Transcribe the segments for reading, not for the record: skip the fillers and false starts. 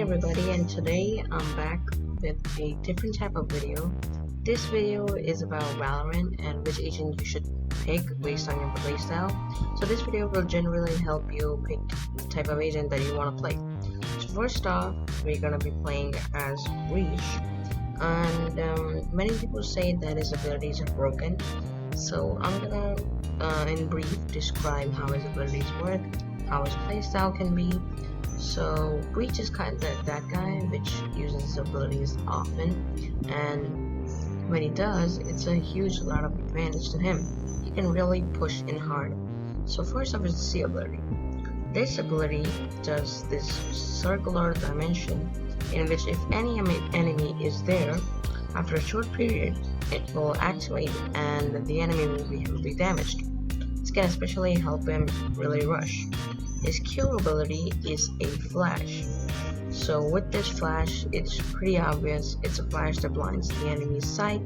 everybody, and today I'm back with a different type of video. This video is about Valorant and which agent you should pick based on your playstyle. So this video will generally help you pick the type of agent that you want to play. So first off, we're gonna be playing as Raze, and many people say that his abilities are broken. So I'm gonna in brief describe how his abilities work, how his playstyle can be. So Breach is kind of that guy which uses his abilities often, and when he does, it's a huge lot of advantage to him. He can really push in hard. So first off is the C ability. This ability does this circular dimension in which if any enemy is there, after a short period it will activate and the enemy will be heavily damaged. This can especially help him really rush. His Q ability is a flash. So with this flash, it's pretty obvious. It's a flash that blinds the enemy's sight,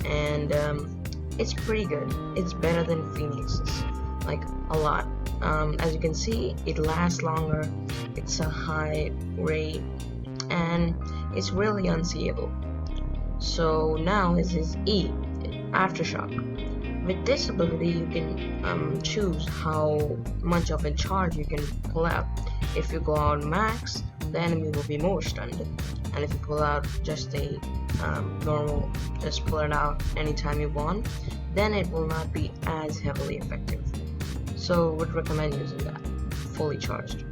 and it's pretty good. It's better than Phoenix's, like a lot. As you can see, it lasts longer. It's a high rate, and it's really unseeable. So now is his E, Aftershock. With this ability, you can choose how much of a charge you can pull out. If you go out max, the enemy will be more stunned, and if you pull out just a normal, just pull it out anytime you want, then it will not be as heavily effective. So would recommend using that fully charged.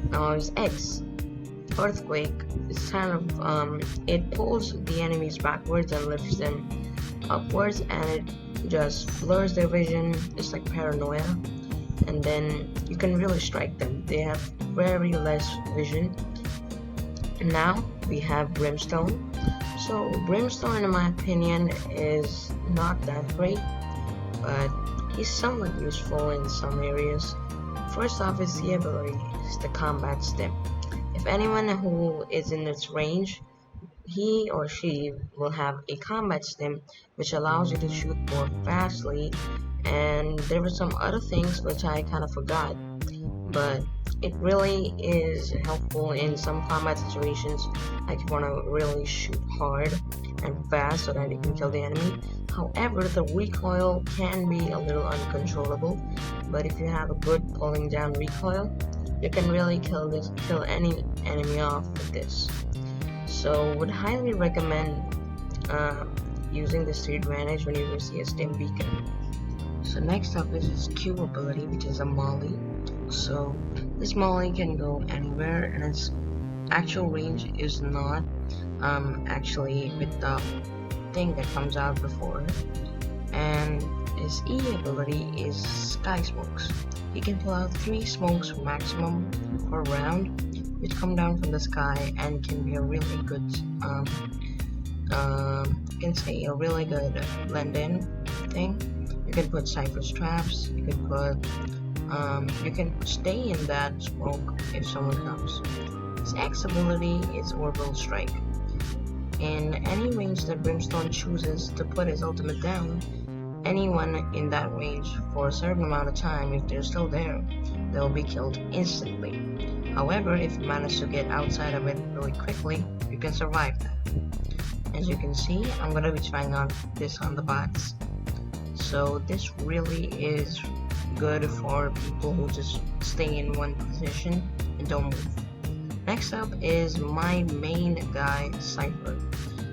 Now his X, Earthquake, is kind of it pulls the enemies backwards and lifts them upwards, and it just blurs their vision. It's like paranoia, and then you can really strike them. They have very less vision. And now we have Brimstone. So Brimstone, in my opinion, is not that great, but he's somewhat useful in some areas. First off is the ability, is the combat stim. If anyone who is in its range, he or she will have a combat stim which allows you to shoot more fastly, and there were some other things which I kind of forgot, but it really is helpful in some combat situations, like you want to really shoot hard and fast so that you can kill the enemy. However, the recoil can be a little uncontrollable, but if you have a good pulling down recoil, you can really kill any enemy off with this. So would highly recommend using this to your advantage when you see a stim beacon. So next up is his Q ability, which is a molly. So this molly can go anywhere, and its actual range is not actually with the thing that comes out before. And his E ability is Sky Smokes. He can pull out 3 smokes maximum per round, which come down from the sky and can be a really good you can say a really good blend-in thing. You can put Cypher's traps, you can put you can stay in that smoke if someone comes. His X ability is Orbital Strike. In any range that Brimstone chooses to put his ultimate down, anyone in that range for a certain amount of time, if they're still there, they'll be killed instantly. However, if you manage to get outside of it really quickly, you can survive that. As you can see, I'm going to be trying out this on the bots. So this really is good for people who just stay in one position and don't move. Next up is my main guy, Cypher.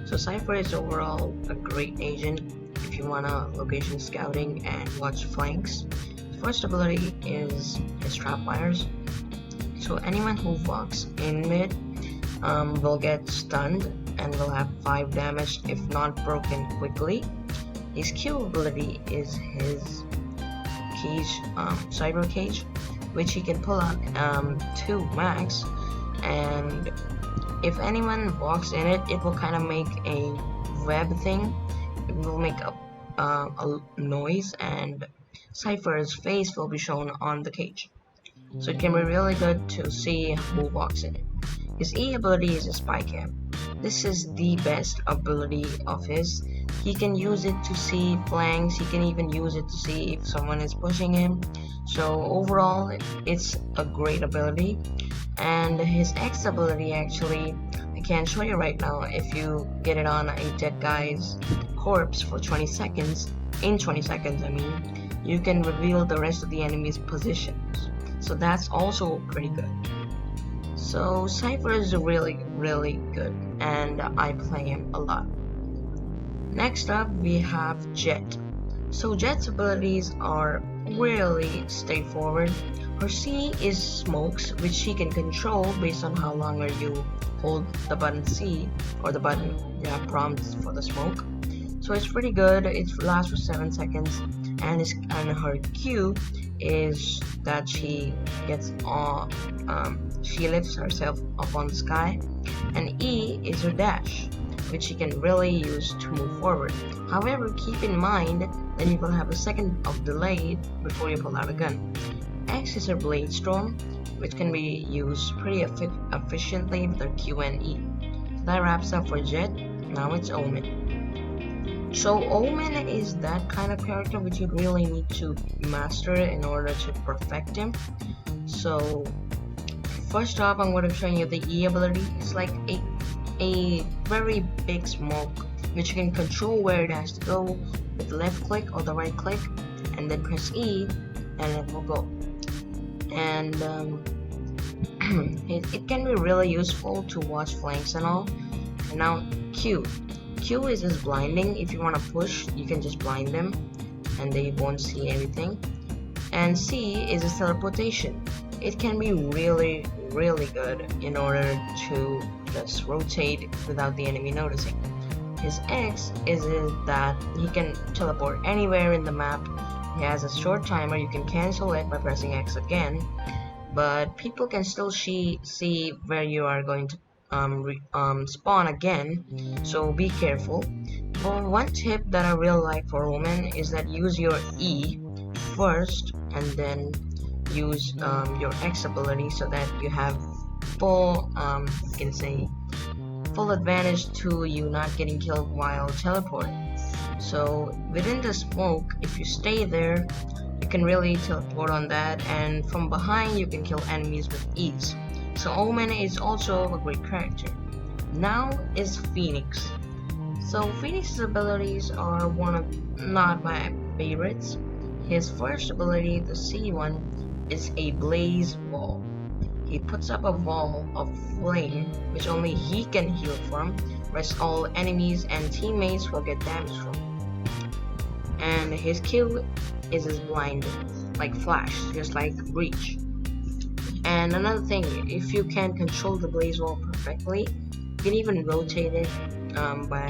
So Cypher is overall a great agent if you want location scouting and watch flanks. First ability is his trapwires. So anyone who walks in mid will get stunned and will have 5 damage if not broken quickly. His Q ability is his cage, cyber cage, which he can pull out 2 max, and if anyone walks in it, it will kind of make a web thing. It will make a noise, and Cypher's face will be shown on the cage. So it can be really good to see who walks in it. His E ability is a spy cam. This is the best ability of his. He can use it to see flanks, he can even use it to see if someone is pushing him. So overall, it's a great ability. And his X ability, actually, I can't show you right now. If you get it on a dead guy's corpse for 20 seconds, in 20 seconds I mean, you can reveal the rest of the enemy's positions. So that's also pretty good. So Cypher is really good, and I play him a lot. Next up we have Jett. So Jett's abilities are really straightforward. Her C is smokes, which she can control based on how long you hold the button C, or the button prompts for the smoke. So it's pretty good. It lasts for 7 seconds, and her Q is that she gets she lifts herself up on the sky, and E is her dash, which she can really use to move forward. However, keep in mind that you will have a second of delay before you pull out a gun. X is her blade storm, which can be used pretty efficiently with her Q and E. That wraps up for Jett. Now it's Omen. So Omen is that kind of character which you really need to master in order to perfect him. So first off, I'm going to show you the E ability. It's like a very big smoke which you can control where it has to go with the left click or the right click, and then press E and it will go. And it can be really useful to watch flanks and all. And now Q is just blinding. If you want to push, you can just blind them and they won't see anything. And C is a teleportation. It can be really good in order to just rotate without the enemy noticing. His X is that he can teleport anywhere in the map. He has a short timer. You can cancel it by pressing X again, but people can still see where you are going to spawn again, so be careful. But one tip that I really like for Omen is that use your E first and then use your X ability, so that you have full you can say full advantage to you not getting killed while teleporting. So within the smoke, if you stay there, you can really teleport on that, and from behind you can kill enemies with ease. So Omen is also a great character. Now is Phoenix. So Phoenix's abilities are not my favorites. His first ability, the C one, is a blaze wall. He puts up a wall of flame which only he can heal from, rest all enemies and teammates will get damage from. And his Q is his blind, like flash, just like breach. And another thing, if you can control the blaze wall perfectly, you can even rotate it by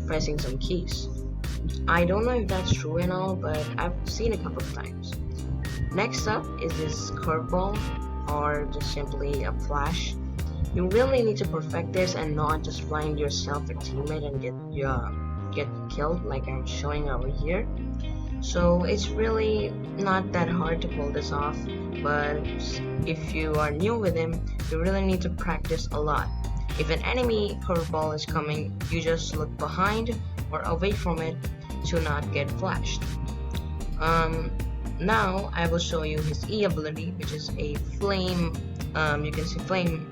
pressing some keys. I don't know if that's true and all, but I've seen it a couple of times. Next up is this curveball, or just simply a flash. You really need to perfect this and not just blind yourself or teammate and get killed like I'm showing over here. So it's really not that hard to pull this off, but if you are new with him, you really need to practice a lot. If an enemy curveball is coming, you just look behind or away from it to not get flashed. Now I will show you his E ability, which is a flame, you can see flame,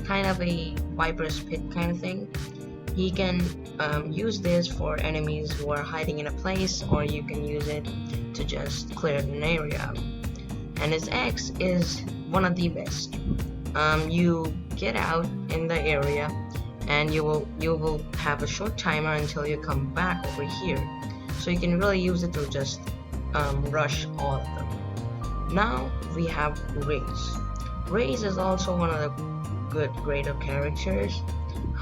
kind of a Viper's pit kind of thing. He can use this for enemies who are hiding in a place, or you can use it to just clear an area out. And his X is one of the best. You get out in the area and you will have a short timer until you come back over here, so you can really use it to just rush all of them. Now we have Raze. Raze is also one of the greater characters.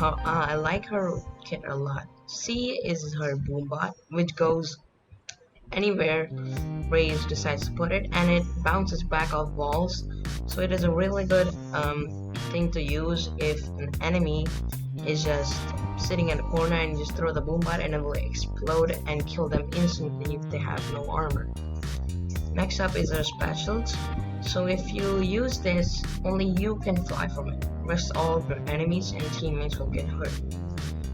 I like her kit a lot. C is her boombot, which goes anywhere Raze decides to put it, and it bounces back off walls. So it is a really good thing to use if an enemy is just sitting in the corner and you just throw the boombot and it will explode and kill them instantly if they have no armor. Next up is her specials. So if you use this, only you can fly from it. Rest all of your enemies and teammates will get hurt.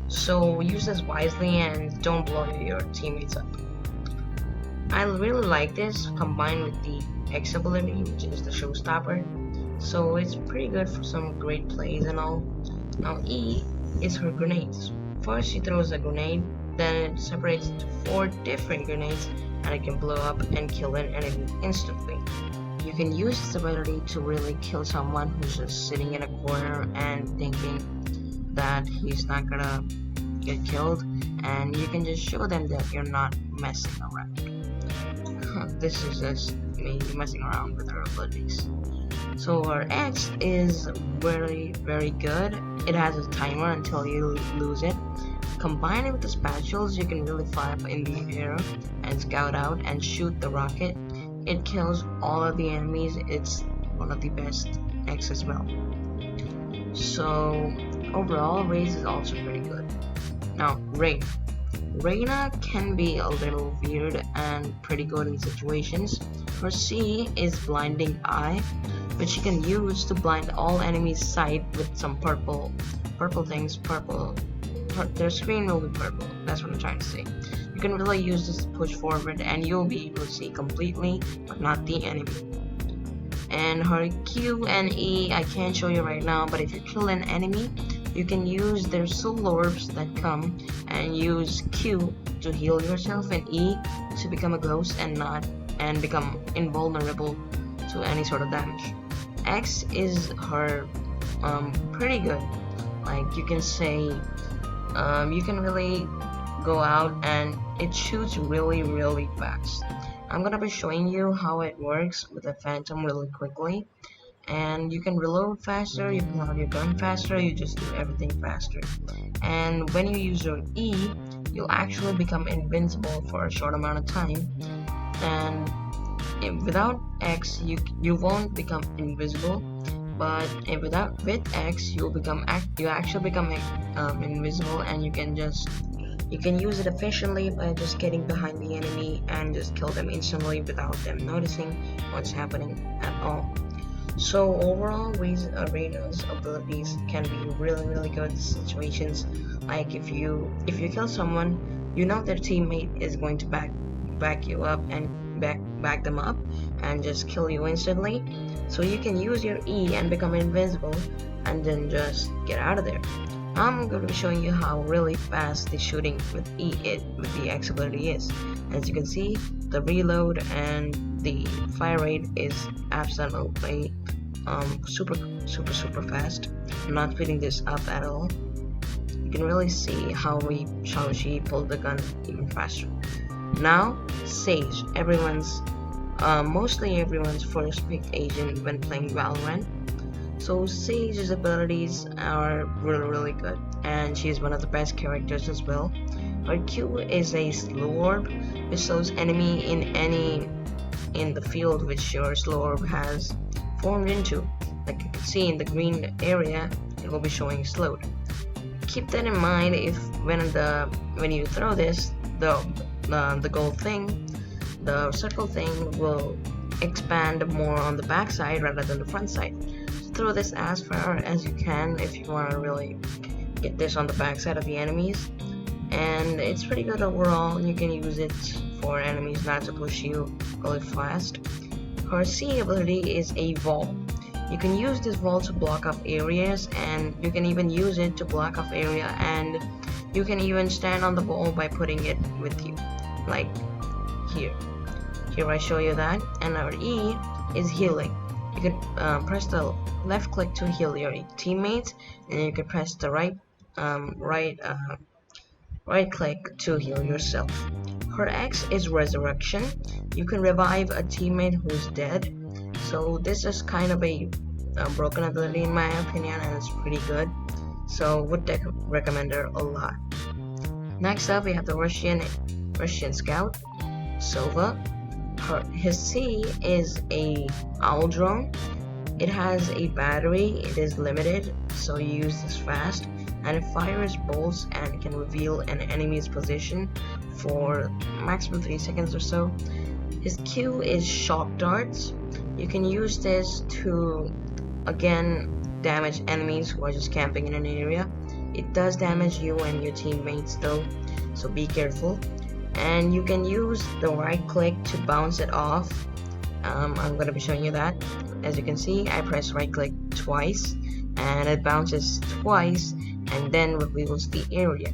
So use this wisely and don't blow your teammates up. I really like this combined with the X ability, which is the showstopper. so it's pretty good for some great plays and all. Now E is her grenades. First she throws a grenade, then it separates into 4 different grenades, and it can blow up and kill an enemy instantly. You can use this ability to really kill someone who's just sitting in a corner and thinking that he's not gonna get killed, and you can just show them that you're not messing around. This is just me messing around with her abilities. So her X is very good. It has a timer until you lose it. Combine it with the spatulas, you can really fly up in the air and scout out and shoot the rocket. It kills all of the enemies. It's one of the best X as well. So overall, Raze is also pretty good. Now Reyna can be a little weird and pretty good in situations. Her C is Blinding Eye, which she can use to blind all enemies' sight with some purple things. Their screen will be purple. That's what I'm trying to say. You can really use this to push forward, and you'll be able to see completely, but not the enemy. And her Q and E I can't show you right now, but if you kill an enemy, you can use their soul orbs that come, and use Q to heal yourself and E to become a ghost and become invulnerable to any sort of damage. X is her pretty good. Like you can say, you can really go out and it shoots really fast. I'm gonna be showing you how it works with the Phantom really quickly. And you can reload faster, you can load your gun faster, you just do everything faster. And when you use your E, you'll actually become invincible for a short amount of time. And without X, you won't become invisible, but with X, you actually become invisible, and you can use it efficiently by just getting behind the enemy and just kill them instantly without them noticing what's happening at all. So overall, Reyna's abilities can be really good in situations. Like if you kill someone, you know their teammate is going to back you up and back them up and just kill you instantly. So you can use your E and become invincible and then just get out of there. I'm going to be showing you how really fast the shooting with the X ability is. As you can see, the reload and the fire rate is absolutely super fast. I'm not speeding this up at all. You can really see how she pulled the gun even faster. Now, Sage, mostly everyone's first picked agent when playing Valorant. So Sage's abilities are really good, and she's one of the best characters as well. Her Q is a slow orb, which shows enemy in the field which your slow orb has formed into. Like you can see in the green area, it will be showing slowed. Keep that in mind if when you throw this, the gold thing, the circle thing will expand more on the back side rather than the front side. Throw this as far as you can if you want to really get this on the back side of the enemies, and it's pretty good overall. You can use it for enemies not to push you really fast. Her C ability is a wall. You can use this wall to block off areas, and you can even use it to block off area, and you can even stand on the wall by putting it with you, like here I show you that. And our E is healing. You can press the left click to heal your teammates, and you can press the right click to heal yourself. Her X is resurrection. You can revive a teammate who's dead. So this is kind of a broken ability in my opinion, and it's pretty good. So would recommend her a lot. Next up, we have the Russian scout, Silvia. His C is a owl drone. It has a battery, it is limited, so you use this fast, and it fires bolts and can reveal an enemy's position for maximum 3 seconds or so. His Q is shock darts. You can use this to again damage enemies who are just camping in an area. It does damage you and your teammates though, so be careful. And you can use the right click to bounce it off, I'm gonna be showing you that. As you can see, I press right click twice and it bounces twice and then reveals the area.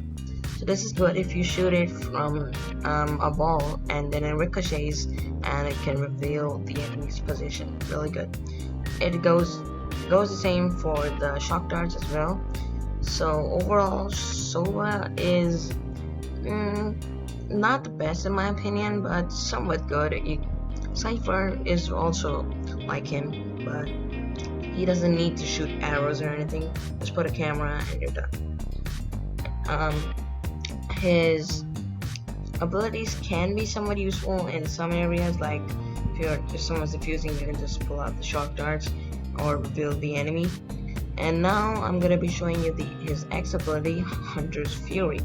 So this is good if you shoot it from a ball and then it ricochets and it can reveal the enemy's position. Really good. It goes the same for the shock darts as well. So overall, Sova is not the best in my opinion, but somewhat good. Cypher is also like him, but he doesn't need to shoot arrows or anything. Just put a camera and you're done. His abilities can be somewhat useful in some areas, like if someone's defusing, you can just pull out the shock darts or reveal the enemy. And now I'm gonna be showing you his X ability, Hunter's Fury.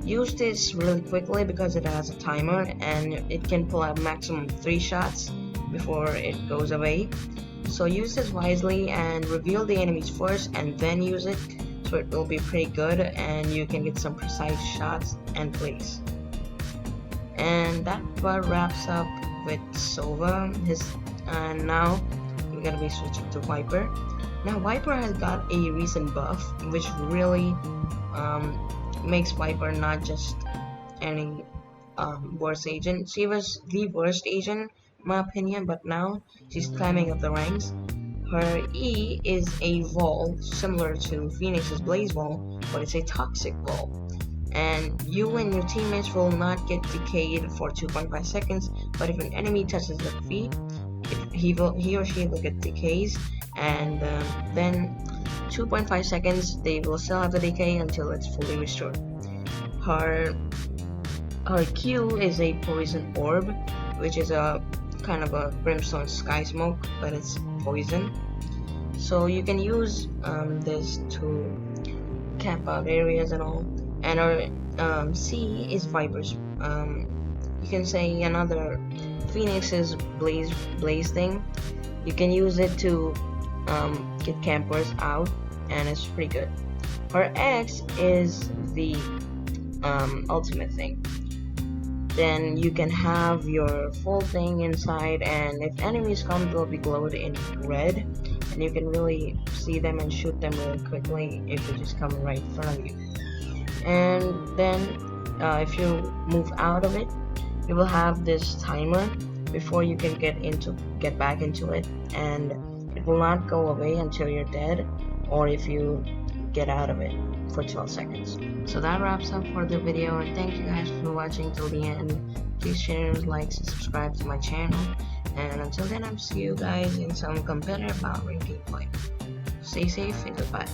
Use this really quickly because it has a timer and it can pull out maximum 3 shots before it goes away. So use this wisely and reveal the enemies first and then use it, so it will be pretty good and you can get some precise shots and plays. And that about wraps up with Sova. And now we're gonna be switching to Viper. Now Viper has got a recent buff which really makes Viper not just any worst agent. She was the worst agent in my opinion, but now she's climbing up the ranks. Her E is a wall similar to Phoenix's Blaze Wall, but it's a toxic wall. And you and your teammates will not get decayed for 2.5 seconds, but if an enemy touches their feet, he or she will get decays, and then 2.5 seconds they will still have the decay until it's fully restored. Her Q is a poison orb, which is a kind of a Brimstone sky smoke, but it's poison. So you can use this to camp out areas and all. And our C is Viper's. You can say another Phoenix's blaze thing. You can use it to get campers out, and it's pretty good. Her X is the ultimate thing. Then you can have your full thing inside, and if enemies come, they'll be glowed in red, and you can really see them and shoot them really quickly if they just come right in front of you. And then if you move out of it, you will have this timer before you can get back into it, and it will not go away until you're dead or if you get out of it for 12 seconds. So that wraps up for the video, and thank you guys for watching till the end. Please share, like, and subscribe to my channel, and until then, I'll see you guys in some competitive Valorant gameplay. Stay safe and goodbye.